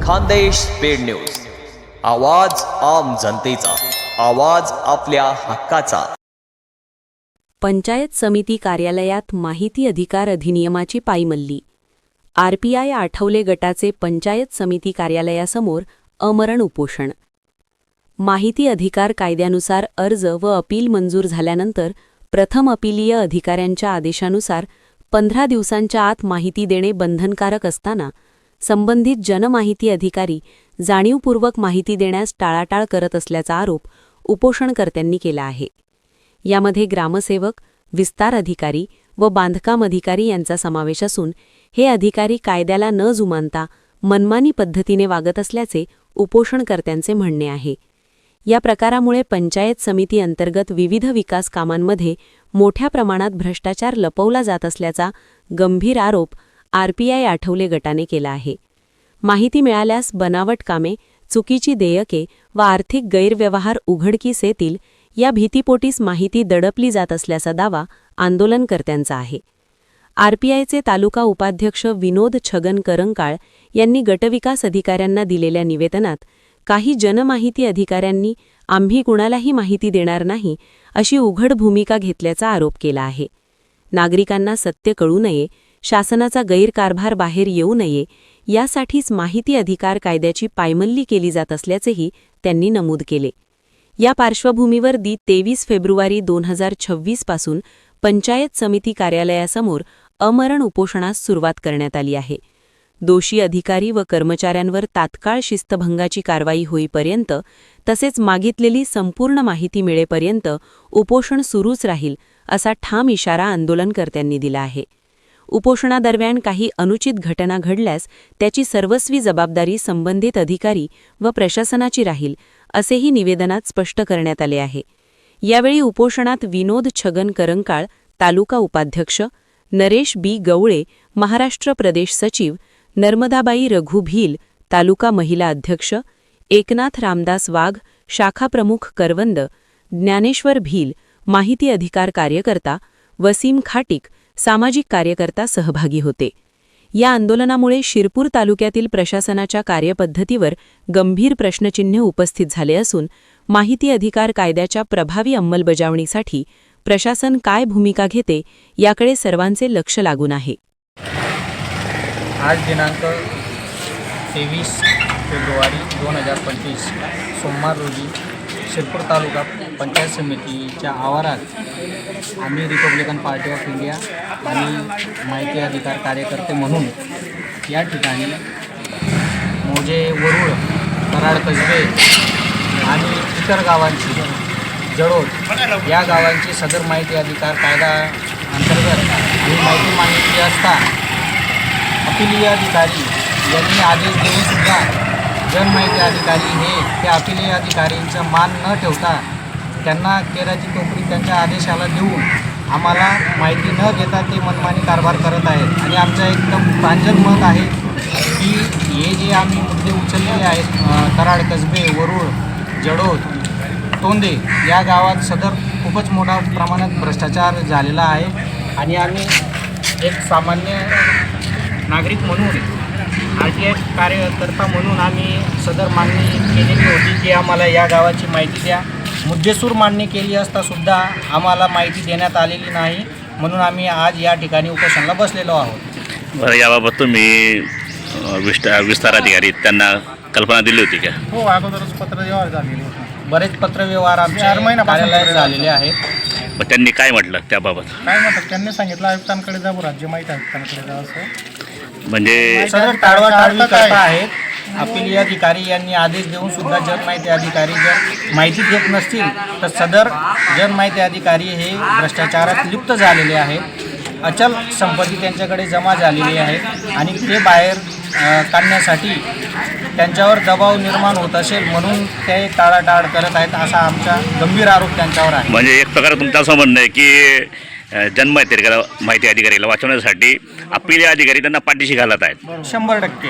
Khandesh speed news, आवाज आम जनतेचा, आवाज आपल्या हक्काचा। पंचायत समिती कार्यालयात माहिती अधिकार अधिनियमाची पायमल्ली। आरपीआय आठवले गटाचे पंचायत समिती कार्यालयासमोर अमरण उपोषण। माहिती अधिकार कायद्यानुसार अर्ज व अपील मंजूर झाल्यानंतर प्रथम अपीलीय अधिकाऱ्यांच्या आदेशानुसार 15 दिवसांच्या आत माहिती देणे बंधनकारक असताना संबंधित जनमाहिती अधिकारी जाणीवपूर्वक माहिती देण्यास टाळाटाळ करत असल्याचा आरोप उपोषणकर्त्यांनी केला आहे। यामध्ये ग्रामसेवक, विस्तार अधिकारी व बांधकाम अधिकारी यांचा समावेश असून हे अधिकारी कायद्याला न जुमानता मनमानी पद्धतीने वागत असल्याचे उपोषणकर्त्यांचे म्हणणे आहे। या प्रकारामुळे पंचायत समिती अंतर्गत विविध विकास कामांमध्ये मोठ्या प्रमाणात भ्रष्टाचार लपवला जात असल्याचा गंभीर आरोप आरपीआय आठवले गटाने केला आहे। माहिती मिळाल्यास बनावट कामे, चुकीची देयके व आर्थिक गैरव्यवहार उघडकीस येतील या भीतीपोटीस माहिती दडपली जात असल्याचा दावा आंदोलनकर्त्यांचा आहे। आरपीआयचे तालुका उपाध्यक्ष विनोद छगन करंकाळ यांनी गटविकास अधिकाऱ्यांना दिलेल्या निवेदनात काही जनमाहिती अधिकाऱ्यांनी आम्ही कुणालाही माहिती देणार नाही अशी उघड भूमिका घेतल्याचा आरोप केला आहे। नागरिकांना सत्य कळू नये, शासनाचा गैरकारभार बाहेर येऊ नये यासाठीच माहिती अधिकार कायद्याची पायमल्ली केली जात असल्याचेही त्यांनी नमूद केले। या पार्श्वभूमीवर 23 फेब्रुवारी 2026 पासून पंचायत समिती कार्यालयासमोर अमरण उपोषणास सुरुवात करण्यात आली आहे। दोषी अधिकारी व कर्मचाऱ्यांवर तात्काळ शिस्तभंगाची कारवाई होईपर्यंत तसेच मागितलेली संपूर्ण माहिती मिळेपर्यंत उपोषण सुरूच राहील असा ठाम इशारा आंदोलनकर्त्यांनी दिला आहे। उपोषणादरम्यान काही अनुचित घटना घडल्यास त्याची सर्वस्वी जबाबदारी संबंधित अधिकारी व प्रशासनाची राहील असेही निवेदनात स्पष्ट करण्यात आले आहे। यावेळी उपोषणात विनोद छगन करंकाळ, तालुका उपाध्यक्ष, नरेश बी गवळे, महाराष्ट्र प्रदेश सचिव, नर्मदाबाई रघु भील, तालुका महिला अध्यक्ष, एकनाथ रामदास वाघ, शाखा प्रमुख करवंद, ज्ञानेश्वर भील, माहिती अधिकार कार्यकर्ता, वसीम खाटिक, सामाजिक कार्यकर्ता सहभागी होते। या आंदोलनामुळे शिरपूर तालुक्यातील प्रशासनाच्या कार्यपद्धतीवर गंभीर प्रश्नचिन्ह उपस्थित झाले असून माहिती अधिकार कायद्याच्या प्रभावी अंमलबजावणीसाठी प्रशासन काय भूमिका घेते याकडे सर्वांचे लक्ष लागून आहे। आज दिनांक 23 फेब्रुवारी 2025 सोमवार रोजी शिरपूर तालुका पंचायत समितीच्या आवारात आम्ही रिपब्लिकन पार्टी ऑफ इंडिया आणि माहिती अधिकार कार्यकर्ते म्हणून या ठिकाणी मोजे, वरुळ, कराड कसबे आणि इतर गावांची जळोद या गावांची सदर माहिती अधिकार कायदा अंतर्गत ही माहिती मागितली असता अपिलीय अधिकारी यांनी आदेश देऊनसुद्धा जनमाहिती अधिकारी हे त्या अपिलीय अधिकारींचा मान न ठेवता त्यांना केराची टोकरी त्यांच्या आदेशाला देऊन आम्हाला माहिती न देता ते मनमानी कारभार करत आहेत। आणि आमचं एकदम प्रांजळ मत आहे की हे जे आम्ही मुद्दे उचललेले आहेत कराड कसबे, वरुळ, जळोद, तोंदे या गावात सदर खूपच मोठ्या प्रमाणात भ्रष्टाचार झालेला आहे। आणि आम्ही एक सामान्य नागरिक म्हणून आरटीआय कार्यकर्ता म्हणून आम्ही सदर मागणी केलेली होती की आम्हाला या गावाची माहिती द्या। मुद्देसूद मागणी केली असता सुद्धा आम्हाला माहिती देण्यात आलेली नाही, म्हणून आम्ही आज या ठिकाणी उपोषणाला बसलेलो आहोत। बरं, याबाबत तुम्ही विस्तार अधिकारी त्यांना कल्पना दिली होती का? हो, अगोदरच पत्रव्यवहार झालेले होते, बरेच पत्रव्यवहार आमच्या कार्यालयात झालेले आहेत। पण त्यांनी काय म्हटलं त्याबाबत? काय म्हणतात, त्यांनी सांगितलं आयुक्तांकडे जाऊ, राज्य माहिती आयुक्तांकडे जाऊ असं म्हणजे सदर टाळवाटाळवी करत आहेत। अपिलीय अधिकारी यांनी आदेश देऊन सुद्धा जनमाहिती अधिकारी जर माहिती देत नसतील तर सदर जनमाहिती अधिकारी हे भ्रष्टाचारात लिप्त झालेले आहेत। अचल संपत्ती त्यांच्याकडे जमा झालेली आहे आणि ते बाहेर काढण्यासाठी त्यांच्यावर दबाव निर्माण होत असेल म्हणून ते टाळाटाळ करत आहेत असा आमचा गंभीर आरोप त्यांच्यावर आहे। म्हणजे एक प्रकारे तुमचं असं म्हणणं आहे की माहिती अधिकारीला वाचवण्यासाठी अपिलीय अधिकारी त्यांना पाठीशी घालत आहेत? 100%